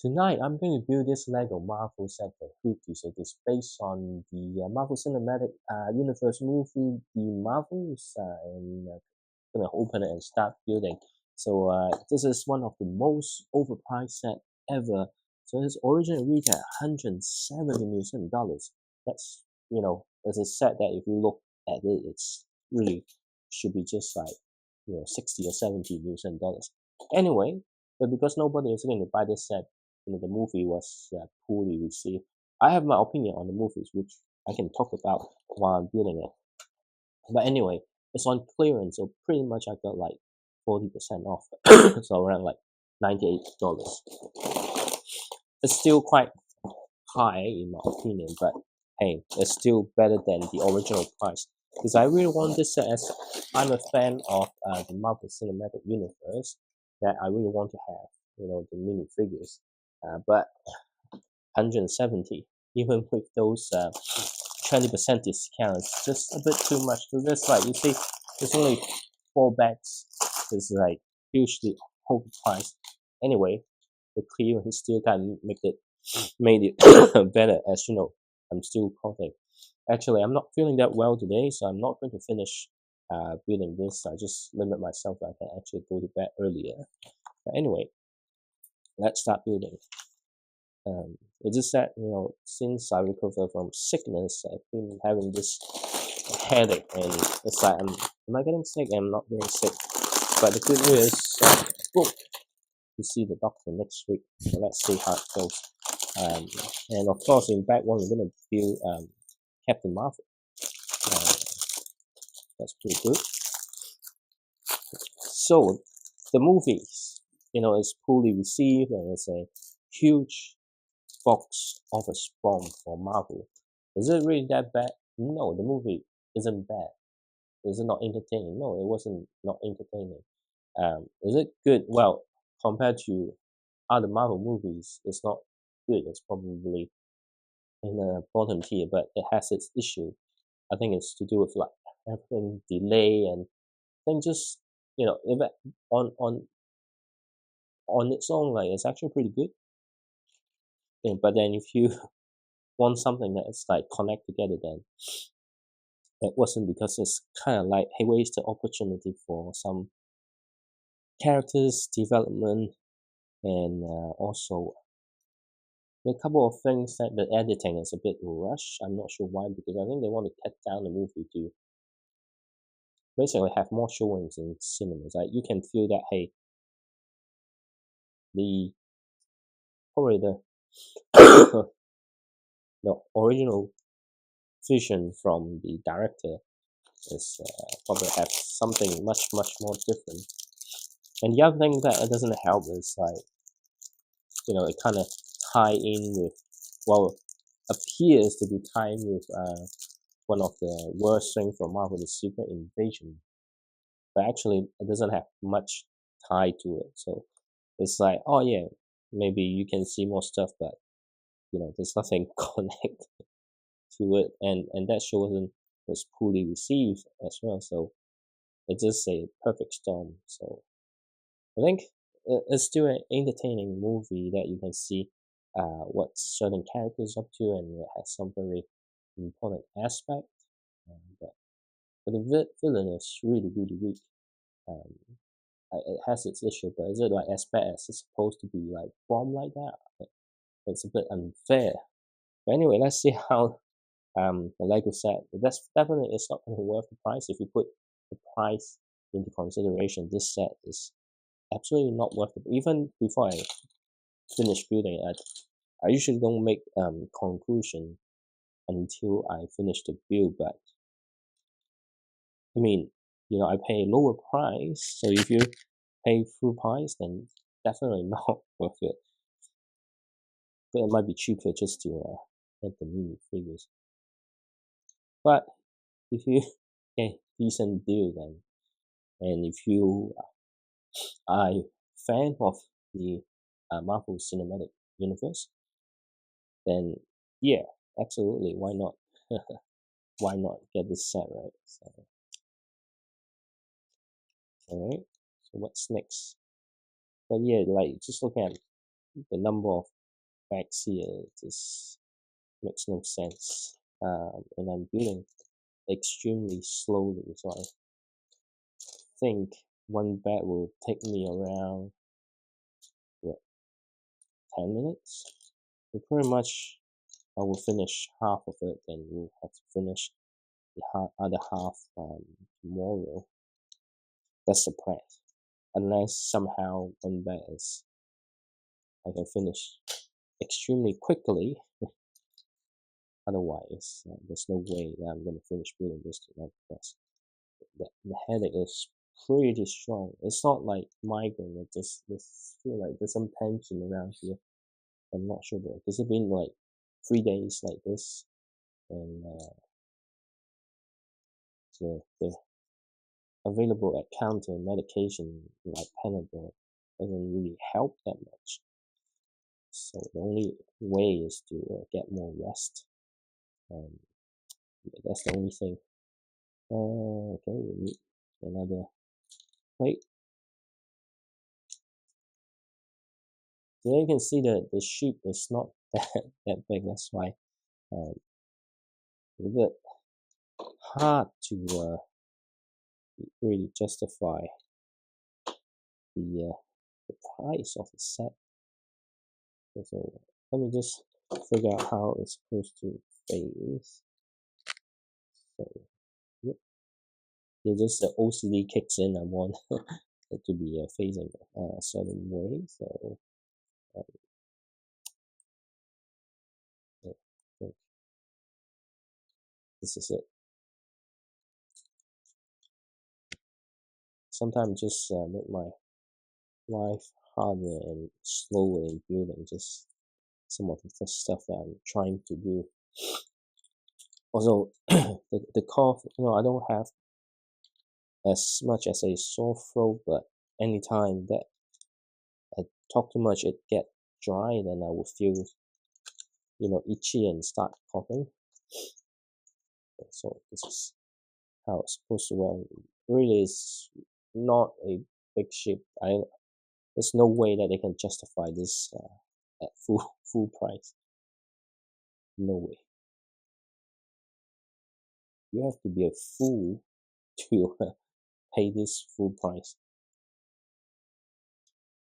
Tonight, I'm going to build this Lego Marvel set for Hoopty. So it's based on the Marvel Cinematic Universe movie, The Marvels, and gonna open it and start building. So this is one of the most overpriced set ever. So it's originally retailed at $170 million. That's it's a set that if you look at it, it's really should be just like 60 or $70 million. Anyway, but because nobody is going to buy this set, the movie was poorly received. I have my opinion on the movies, which I can talk about while building it. But anyway, it's on clearance, so pretty much I got like 40% off, so around like $98. It's still quite high in my opinion, but hey, it's still better than the original price. Because I really want this set, as I'm a fan of the Marvel Cinematic Universe, that I really want to have, the mini figures. But 170, even with those 20% discounts, just a bit too much. So that's like, you see, there's only 4 bags. It's like hugely overpriced. Anyway, the clearance still can made it better. As you know, I'm still coughing. Actually, I'm not feeling that well today, so I'm not going to finish building this. I just limit myself so I can actually go to bed earlier. But anyway, let's start building. It's just that, since I recovered from sickness, I've been having this headache, and it's like, am I getting sick? I'm not getting sick. But the good news is, book to see the doctor next week. So let's see how it goes. And of course, in back one, we're going to build Captain Marvel. That's pretty good. So the movies, is poorly received, and it's a huge box office bomb for Marvel. Is it really that bad? No, the movie isn't bad. Is it not entertaining? No, it wasn't not entertaining. Is it good? Well, compared to other Marvel movies, it's not good. It's probably in the bottom tier, but it has its issue. I think it's to do with like everything delay, and then just if it, on its own, like it's actually pretty good. But then if you want something that is like connect together, then it wasn't, because it's kind of like a wasted opportunity for some characters development, and also a couple of things that the editing is a bit rushed. I'm not sure why, because I think they want to cut down the movie to basically have more showings in cinemas. Like you can feel that, hey, the probably the original vision from the director is probably have something much more different. And the other thing that it doesn't help is like it kind of tie in with, well, appears to be tying with one of the worst things from Marvel, the Secret Invasion. But actually, it doesn't have much tie to it. So it's like, oh yeah, maybe you can see more stuff, but there's nothing connect to it, and that show was poorly received as well. So it's just a perfect storm. So I think it's still an entertaining movie that you can see what certain characters up to, and it has some very important aspect. But the villain is really weak. Um, it has its issue, but is it like as bad as it's supposed to be, like bomb like that? It's a bit unfair. But anyway, let's see how the Lego set. That's definitely, it's not going to be worth the price. If you put the price into consideration, this set is absolutely not worth it. Even before I finish building it, I usually don't make conclusion until I finish the build. But I mean, I pay a lower price, so if you pay full price, then definitely not worth it. But it might be cheaper just to get the mini figures. But if you get decent deal, then, and if you are a fan of the Marvel Cinematic Universe, then yeah, absolutely, why not? Why not get this set, right? So, all right. So what's next? But yeah, like just look at the number of bags here just makes no sense. And I'm building extremely slowly, so I think one bag will take me around what 10 minutes. So pretty much I will finish half of it, and we'll have to finish the other half tomorrow. That's the plan. Unless somehow one bag is I can finish extremely quickly. Otherwise, there's no way that I'm going to finish building this tonight because the headache is pretty strong. It's not like migraine. It just feel like there's some tension around here. I'm not sure though, because it's been like 3 days like this, and the available at counter medication like Panadol doesn't really help that much. So the only way is to get more rest. That's the only thing. Okay, we need another plate. There you can see that the sheep is not that big. That's why a bit hard to really justify the price of the set. So let me just figure out how it's supposed to face. So yep, just the OCD kicks in. I want it to be facing a certain way. So I think this is it. Sometimes just make my life harder and slower in building just some of the stuff that I'm trying to do. Also, the cough, I don't have as much as a sore throat, but anytime that I talk too much, it get dry, then I will feel, itchy and start coughing. So this is how it's supposed to work. Really, is not a big ship. There's no way that they can justify this at full price. No way. You have to be a fool to pay this full price.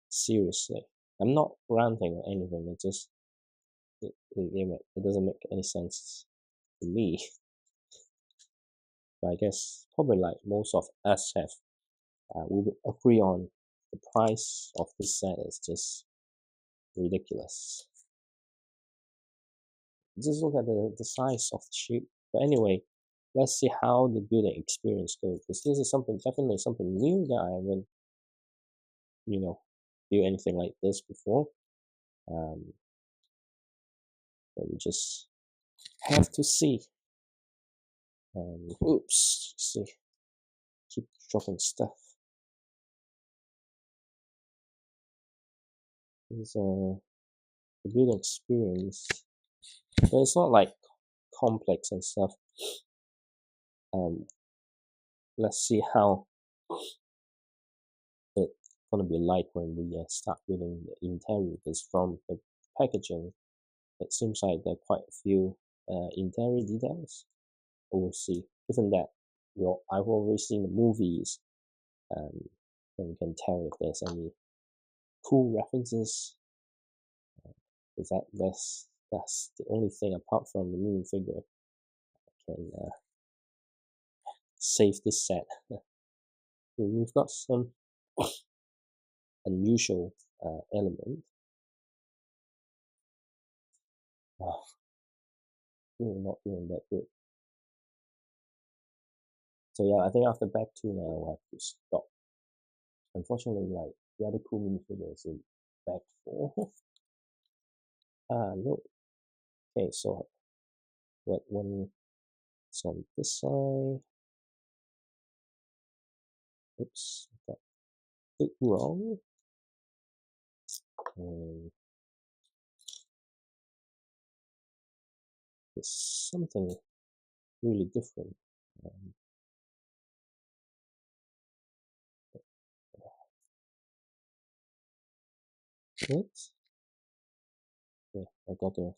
Seriously, I'm not ranting or anything. It just it doesn't make any sense to me. But I guess probably like most of us have, we would agree on the price of this set is just ridiculous. Just look at the size of the ship. But anyway, let's see how the building experience goes, because this is definitely something new that I haven't, do anything like this before. But we just have to see. Oops, see, keep dropping stuff. It's the building experience, but it's not like complex and stuff. Let's see how it's gonna be like when we start building the interior. Because from the packaging, it seems like there are quite a few interior details. We'll see. Even that, I've already seen the movies, and we can tell if there's any cool references. That's the only thing apart from the minifigure can save this set. We've got some unusual element. Oh, really not doing that good. So yeah, I think after back two now I'll have to stop. Unfortunately, like the other cool minifigure is in back four. No. Okay, so what one is on this side? Oops, got it wrong. And it's something really different. What? Yeah, I got the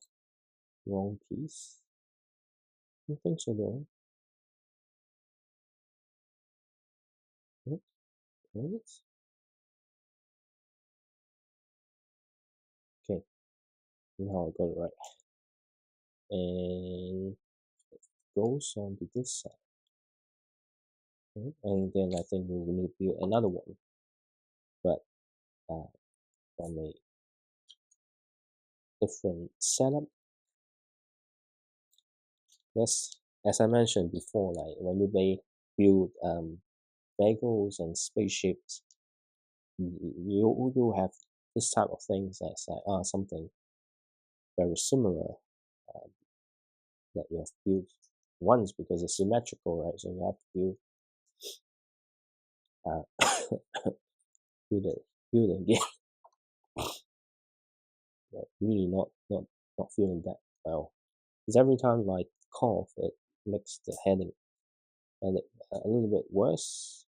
wrong piece. I don't think so though. Wait. Okay, now I got it right. And it goes on to this side. And then I think we will need to build another one, but from a different setup. That's, as I mentioned before, like when we build vehicles and spaceships, you have this type of things that's like something very similar uh, that you have built once because it's symmetrical, right? So you have to build build it again. But really not feeling that well because every time I cough, it makes the headache a little bit worse.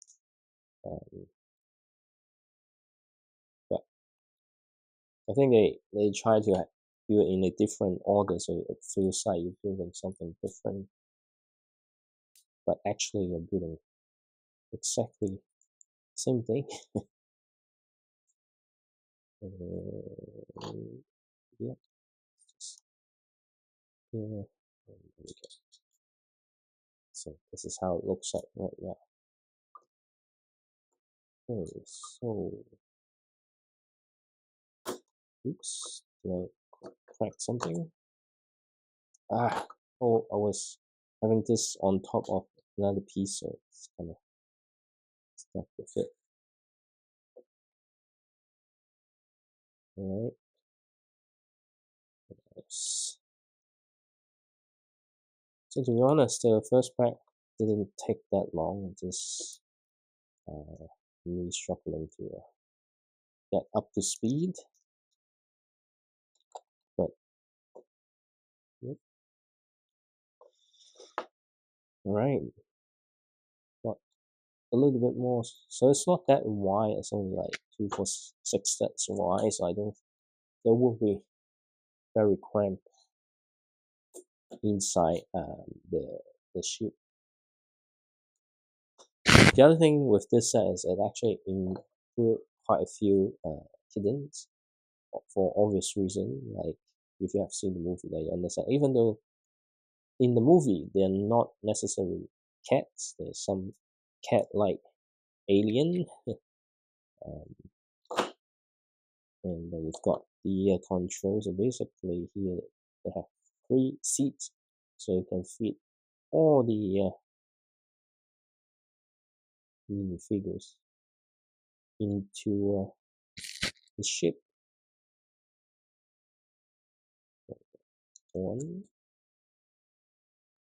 Um, but I think they try to do it in a different order, so it feels like you're building something different, but actually you're building exactly the same thing. Yeah, yeah. So this is how it looks like right now. Okay, so oops, did I crack something? Oh, I was having this on top of another piece, so it's kind of stuck with it. All right. Yes. So to be honest, the first pack didn't take that long. Just really struggling to get up to speed. But yep. All right, got a little bit more. So it's not that wide. It's only like 2, 4, 6 steps wide. So I don't. There will be very cramped inside the ship. The other thing with this set is it actually include quite a few kittens for obvious reason. Like if you have seen the movie, then you understand. Even though in the movie they're not necessarily cats, there's some cat-like alien, um, and then you've got the controls. So basically here they have 3 seats, so you can fit all the minifigures into the ship. One.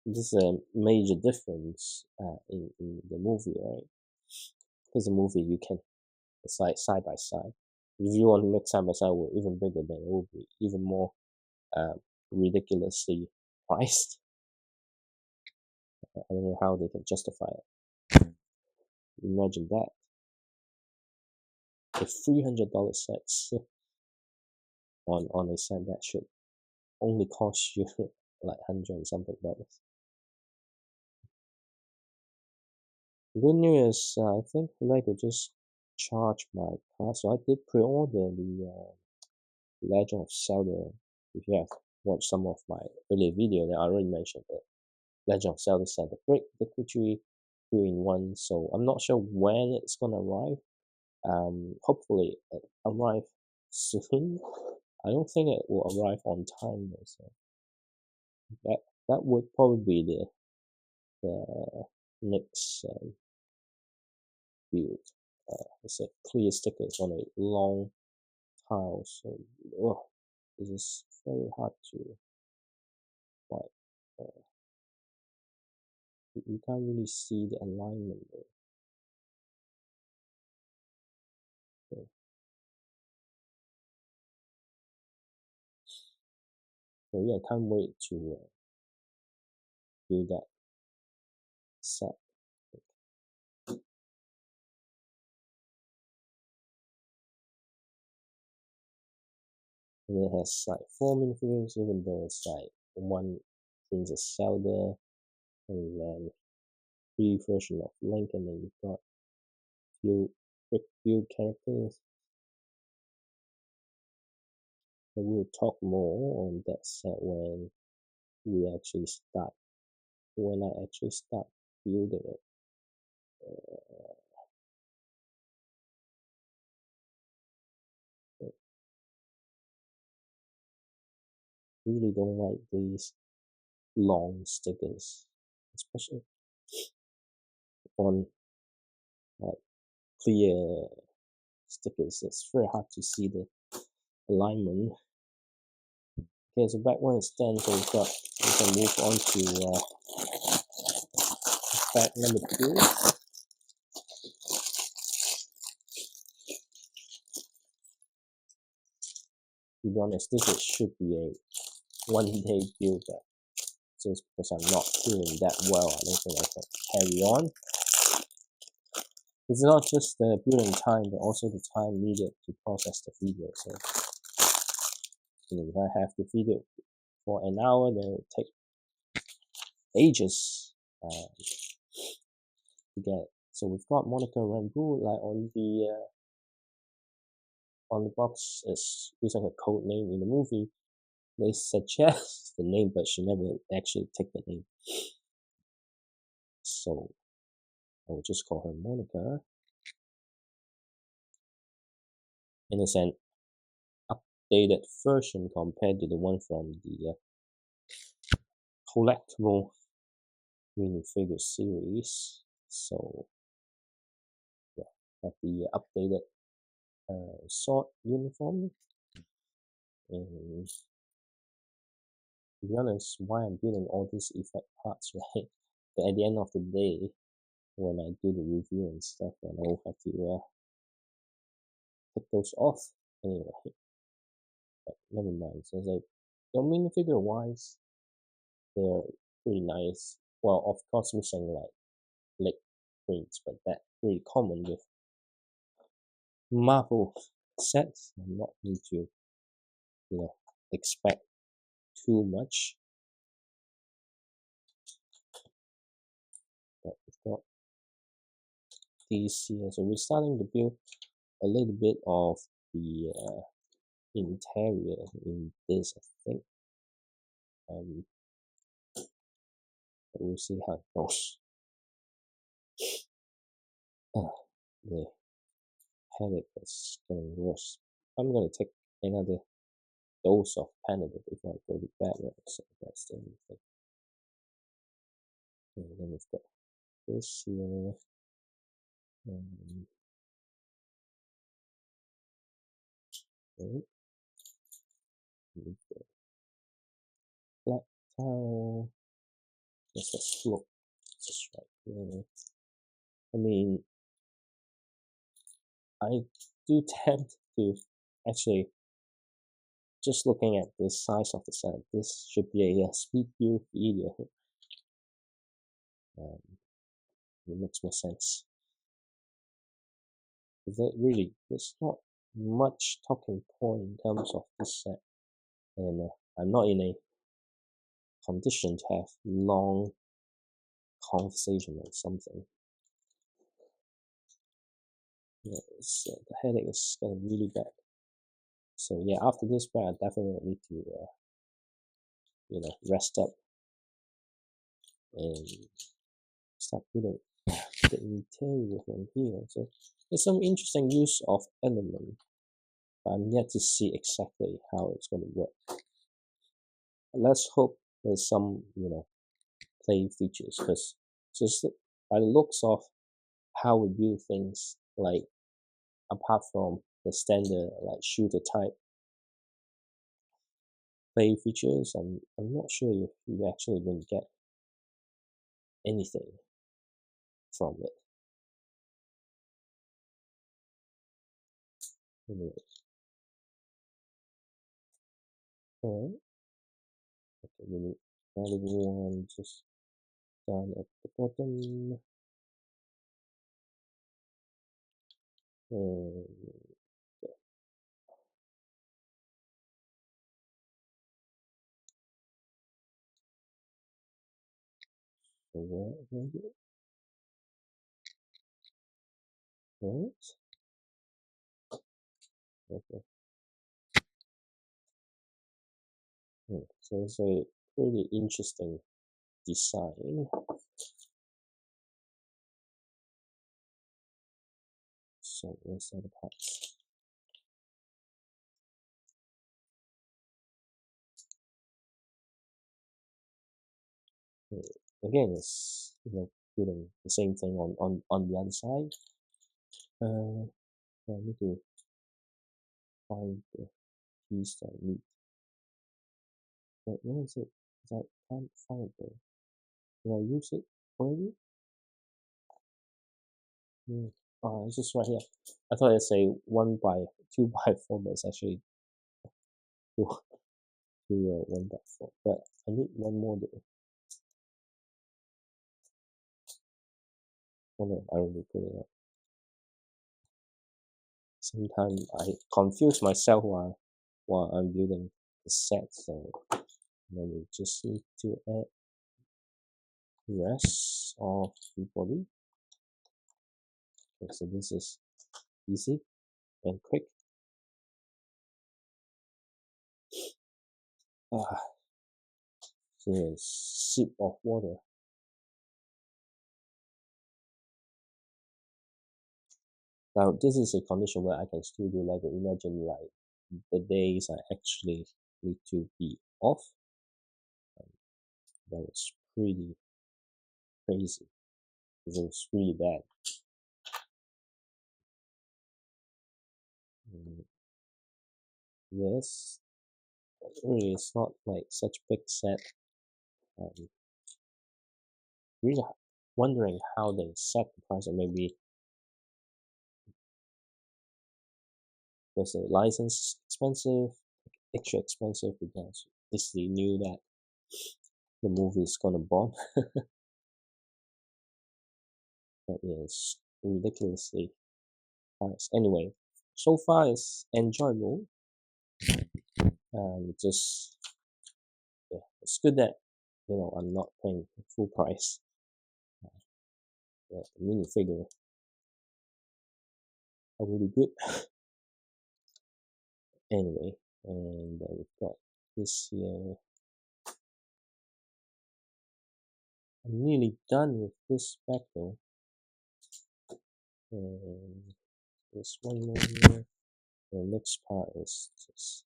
This is a major difference in the movie, right? Because the movie you can side by side. If you want to make side by side with even bigger, then it will be even more uh, ridiculously priced. I don't know how they can justify it. Imagine that. The $300 sets on a set that should only cost you like $100 and something dollars. The good news is I think I could just charge my card. So I did pre-order the Legend of Zelda. If you have watched some of my earlier video, that I already mentioned the Legend of Zelda set the brick liquidity 2-in-1. So I'm not sure when it's gonna arrive. Hopefully it arrive soon. I don't think it will arrive on time though, so that would probably be the next build. It's a clear sticker. It's on a long tile, so this is very hard to like. You can't really see the alignment there. So, so yeah, I can't wait to do that set. And it has like 4 minifigures, even though it's like one Princess Zelda, and then 3 version of Link, and then you've got few characters. But we'll talk more on that set we actually start when I actually start building it. I really don't like these long stickers, especially on like clear stickers. It's very hard to see the alignment. Okay, so back when it's done, so we can move on to fact number 2. To be honest, should be a one-day build back. Just because I'm not feeling that well, I don't think I can carry on. It's not just the building time, but also the time needed to process the video. So, if I have to feed it for an hour, then it will take ages to get. So we've got Monica Rambeau, like on the box is using a code name in the movie. They suggest the name, but she never actually take the name. So I will just call her Monica. And it's an updated version compared to the one from the collectible minifigure series. So yeah, have the updated sword uniform. And to be honest, why I'm building all these effect parts, right? But at the end of the day, when I do the review and stuff, then I will have to take those off anyway. But never mind. So it's like, minifigure wise, they're pretty nice. Well, of course, missing like leg prints, but that's pretty common with Marvel sets. I'm not need to, expect too much. But we've got these here. So we're starting to build a little bit of the interior in this, I think. But we'll see how it goes. The headache is getting worse. I'm gonna take another dose of Panadol before I go to bed. Right? So that's the only thing. And then we've got this here. Okay. We've got black towel. There's a slope just right there. I mean, I do tend to actually, just looking at the size of the set, this should be a speed build video. It makes more sense. There's not much talking point in terms of this set, and I'm not in a condition to have long conversation or something. Yeah, the headache is getting really bad. So yeah, after this part, I definitely need to, rest up and start building the interior from here. So there's some interesting use of element, but I'm yet to see exactly how it's going to work. Let's hope there's some, play features, because just by the looks of how we build things, like apart from the standard like shooter type play features, I'm not sure if you actually going to get anything from it. Anyway, alright. Okay, we need another one just down at the bottom. And What? Okay. So it's a pretty interesting design. So where's the other part? Again, it's doing the same thing on the other side. I need to find the piece that I need. But where is it? Because I can't find it. Did I use it already? Oh, it's just right here. I thought it'd say 1 by 2 by 4, but it's actually two, 1 by 4. But I need one more though. Oh no, I already put it up. Sometimes I confuse myself while I'm building the set, so then we just need to add the rest of the body. Okay, so this is easy and quick. So a sip of water. Now this is a condition where I can still do Lego. Imagine like the days I actually need to be off. That was pretty crazy. It was really bad. Yes, really, it's not like such big set. Really wondering how they set the price, or maybe was the license expensive, extra expensive because Disney knew that the movie is gonna bomb. But yeah, it's ridiculously priced. Anyway, so far it's enjoyable. Just yeah, it's good that I'm not paying full price. The minifigure are really good. Anyway, and we've got this here. I'm nearly done with this back though. And there's one more here. The next part is just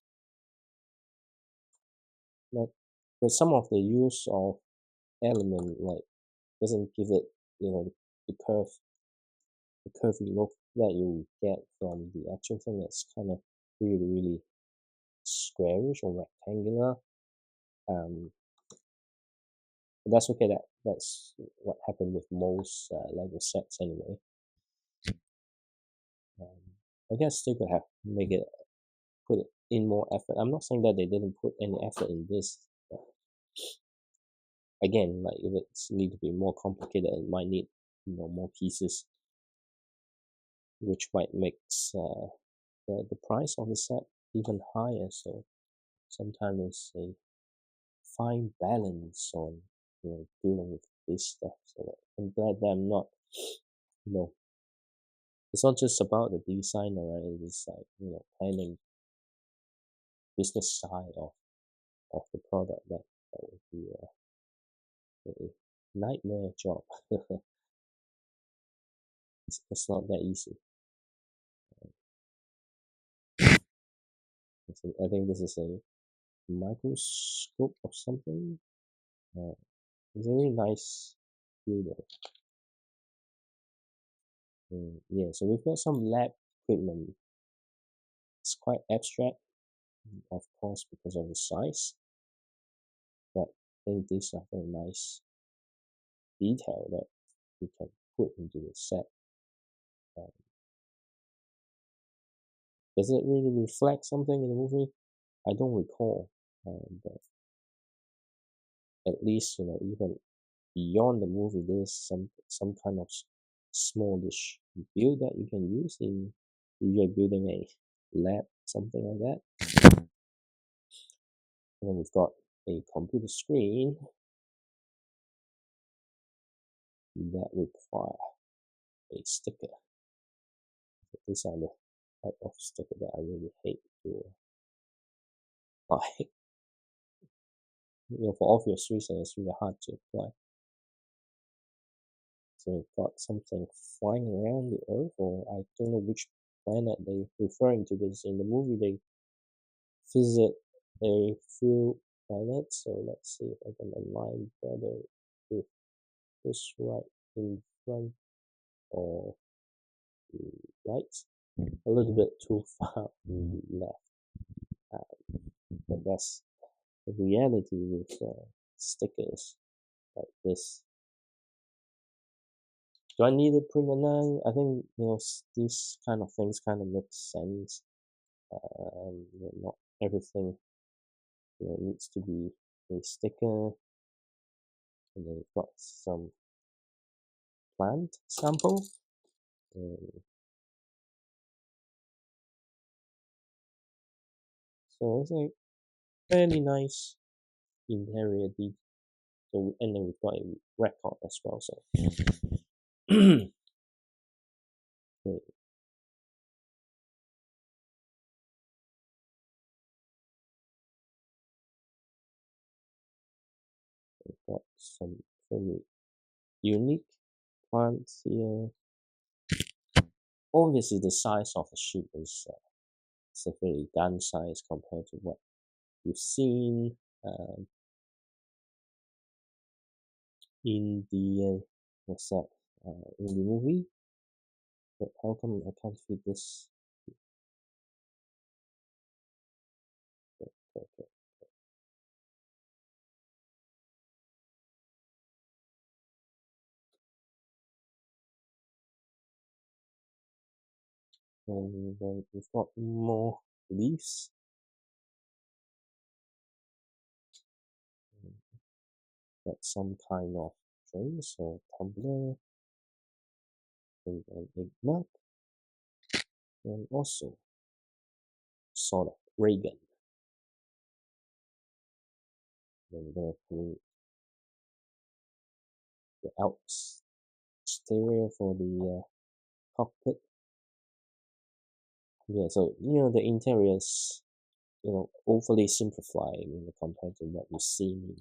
like but some of the use of element like doesn't give it the curvy look that you get from the actual thing. It's kind of really squarish or rectangular. But that's okay. That's what happened with most Lego sets anyway. I guess they could have make it put in more effort. I'm not saying that they didn't put any effort in this. But again, like if it's need to be more complicated, it might need more pieces, which might makes the price of the set even higher. So sometimes it's a fine balance on dealing with this stuff. So I'm glad that I'm not it's not just about the design, right? It's like planning business side of the product that would be a nightmare job. It's not that easy. I think this is a microscope or something. It's a really nice builder. Yeah, so we've got some lab equipment. It's quite abstract, of course, because of the size, but I think these are very nice detail that we can put into the set. Um, does it really reflect something in the movie? I don't recall, but at least even beyond the movie, there's some kind of smallish build that you can use if you're building a lab, something like that. And then we've got a computer screen. that require a sticker. These are the type of sticker that I really hate to apply. For obvious reasons, it's really hard to apply. So we've got something flying around the Earth, or I don't know which planet they're referring to, because in the movie they visit a few planets. So let's see if I can align better with this right in front or right. A little bit too far left. But that's the reality with stickers like this. Do I need to print it now? I think these kind of things kind of make sense. Not everything needs to be a sticker. And then we've got some plant sample. So it's like fairly nice interior detail. So, and then we've got a record as well. So okay, we've got some very unique plants here. Obviously, the size of the ship is severely downsized compared to what we've seen in the what's that in the movie. But how come I can't fit this? Okay. And then we've got more leaves. Got some kind of drinks or tumbler, and an eggnog, and also sort of ray gun. Then we're gonna put the out exterior for the cockpit. Yeah, so the interior is overly simplified compared to what you've seen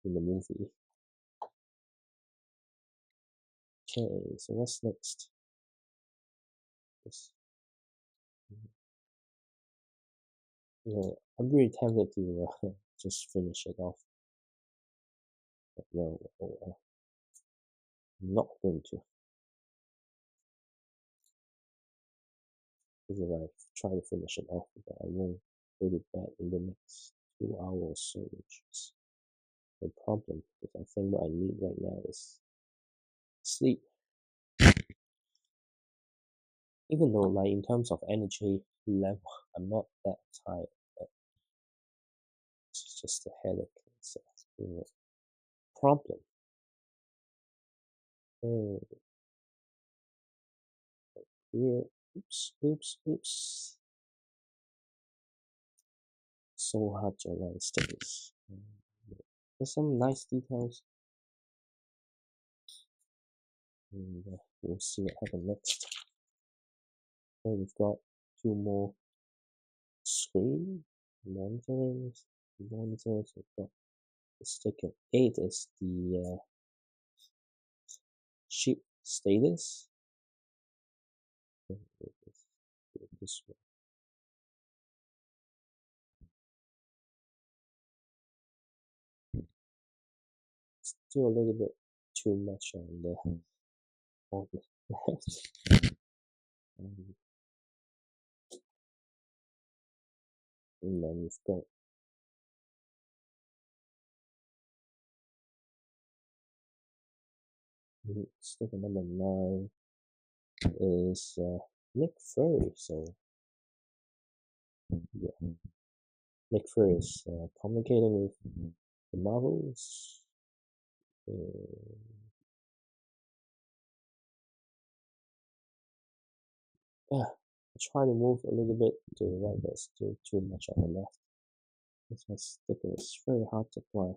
in the movie. Okay, so what's next? This, I'm really tempted to just finish it off, but no, I'm not going to. Because if I try to finish it off, but I won't go to bed in the next 2 hours or so, which is a problem, because I think what I need right now is sleep. Even though, like, in terms of energy level, I'm not that tired, but it's just a headache. It's a problem. Hey, yeah, oops. So hard to align stickers. There's some nice details. And we'll see what happens next. Okay, we've got 2 more screen monitors. We've got the sticker 8 is the ship status. This way. Still a little bit too much on the left. And then we've got sticker number 9 is Nick Fury. So yeah, Nick Fury is communicating with the Marvels. I try to move a little bit to the right, but still too much on the left. This sticker is very hard to apply.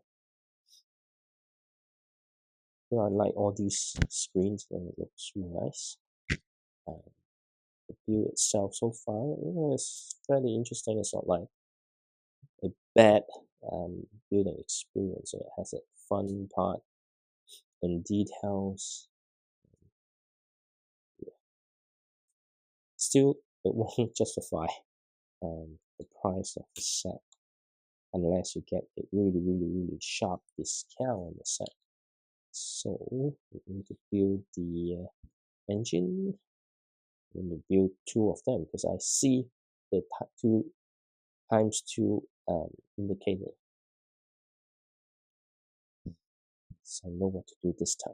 I like all these screens and it looks really nice. The build itself so far, it's fairly interesting. It's not like a bad building experience. It has a fun part and details. Still, it won't justify the price of the set unless you get a really sharp discount on the set. So we need to build the engine. We need to build two of them because I see the 2 x 2 indicator. So I know what to do this time.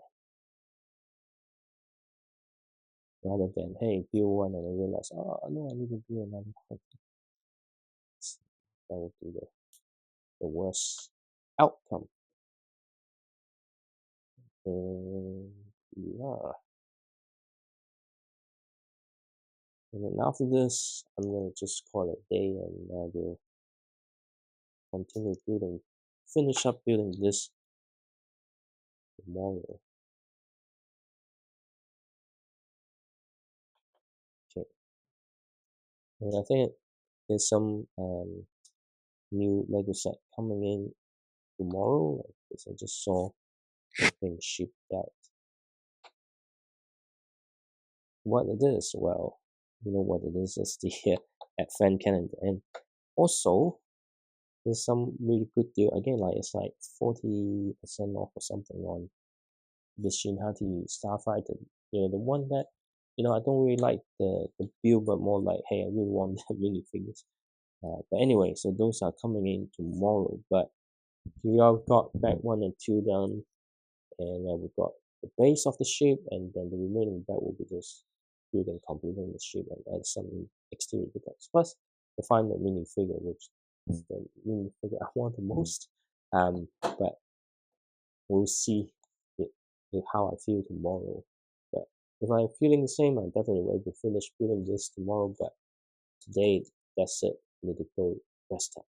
Rather than, hey, build one and I realize, oh no, I need to build another one. That would be the worst outcome. And yeah. And then after this, I'm gonna just call it a day and I will continue finish up building this tomorrow. Okay. And I think there's some new Lego set coming in tomorrow because I just saw it being shipped out. What it is, well, you know what it is, it's the advent calendar. And also, there's some really good deal. Again, like it's like 40% off or something on the Shinhati Starfighter. You know, the one that, I don't really like the build, but more like, hey, I really want the minifigures. But anyway, so those are coming in tomorrow. But we have got back 1 and 2 done, and we've got the base of the ship, and then the remaining back will be just building, completing the ship, and add some exterior details. Plus, the final minifigure, which is the minifigure I want the most. But we'll see how I feel tomorrow. But if I'm feeling the same, I definitely will be finish building this tomorrow. But today, that's it. I need to go rest up.